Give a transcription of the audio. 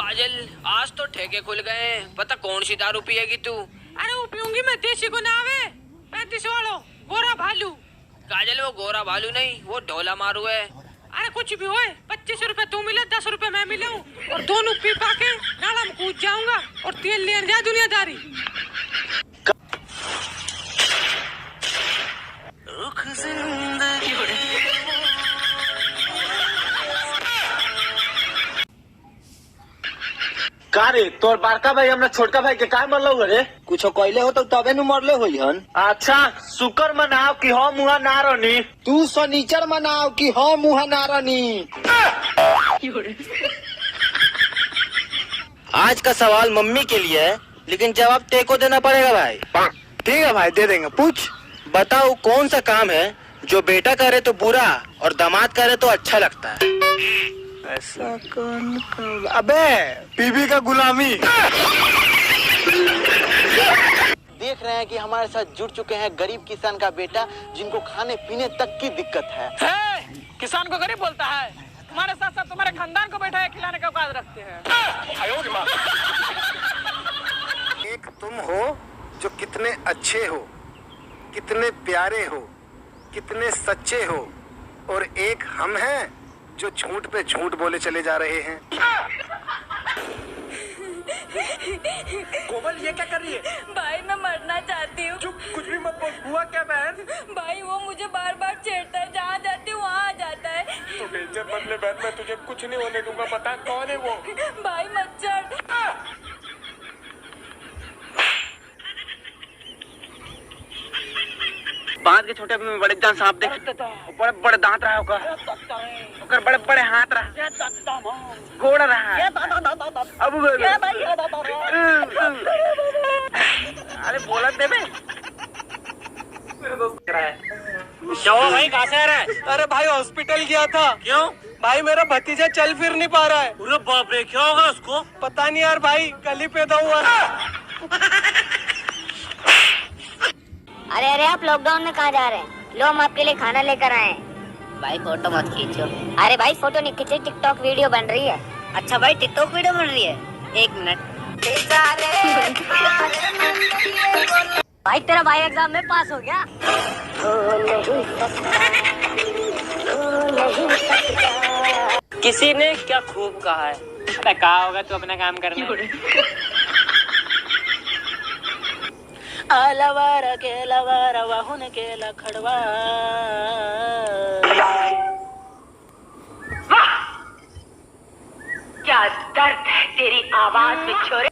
काजल, आज तो ठेके खुल गए। पता कौन सी दारू पिएगी तू? अरे वो पीऊंगी मैं, देसी को ना आवे 35 वालों गोरा भालू। काजल, वो गोरा भालू नहीं, वो ढोला मारू है। अरे कुछ भी होए, 25 रुपए तू मिले, 10 रुपए मैं मिले और दोनों पी पा के नाला में कूद जाऊंगा और तेल ले जा दुनियादारी। का रे तोर बड़का भाई हमरा छोटका भाई के काय मरलो रे? कुछ कहले हो तो तबे नु मरले होई हन। अच्छा शुक्र मनाओ कि हम मुहा ना रहनी। तू शनिचर मनाओ कि हम मुहा ना रहनी। आज का सवाल मम्मी के लिए है, लेकिन जवाब तेको देना पड़ेगा भाई। ठीक है भाई, दे देंगे। पूछ। बताओ कौन सा काम है जो बेटा करे तो बुरा और दामाद करे तो अच्छा लगता है? ऐसा कौन काम? अबे बीबी का गुलामी। देख रहे हैं कि हमारे साथ जुड़ चुके हैं गरीब किसान का बेटा, जिनको खाने पीने तक की दिक्कत है। किसान को गरीब बोलता है? तुम्हारे साथ साथ तुम्हारे खानदान को बैठा है खिलाने का औकात रखते हैं। एक तुम हो जो कितने अच्छे हो, कितने प्यारे हो, कितने सच्चे हो, और एक हम हैं जो झूठ पे झूठ बोले चले जा रहे हैं। कोमल, ये क्या कर रही है? भाई मैं मरना चाहती हूँ। चुप, कुछ भी मत बोल। हुआ क्या बहन? भाई वो मुझे बार बार छेड़ता है, जहाँ जाती हूँ वहाँ आ जाता है। तो बेइज्जत बदले बहन, मैं तुझे कुछ नहीं होने दूंगा। पता कौन है वो? भाई मच्छर। बांध के छोटे में बड़े दांत सांप देख, बड़े बड़े दांत रहा ओकर बड़े बड़े हाथ रहा, गोड़ रहा। अब अरे बोला देबे। क्या हुआ भाई, कहाँ से आ रहा है? अरे भाई हॉस्पिटल गया था। क्यों? भाई मेरा भतीजा चल फिर नहीं पा रहा है। अरे बाप रे, क्या होगा उसको? पता नहीं यार भाई, कल ही पैदा हुआ है। अरे अरे, आप लॉकडाउन में कहाँ जा रहे हैं? लो हम आपके लिए खाना लेकर आए हैं। भाई फोटो मत खींचो। अरे भाई फोटो नहीं खींचे, टिकटॉक वीडियो बन रही है। अच्छा भाई टिकटॉक वीडियो बन रही है, एक मिनट। भाई तेरा भाई एग्जाम में पास हो गया। किसी ने क्या खूब कहा है, अबे कहा होगा तो अपना काम करना। आलवारा के लवारा वाहुन के लखड़वा। क्या दर्द है तेरी आवाज में छोरे।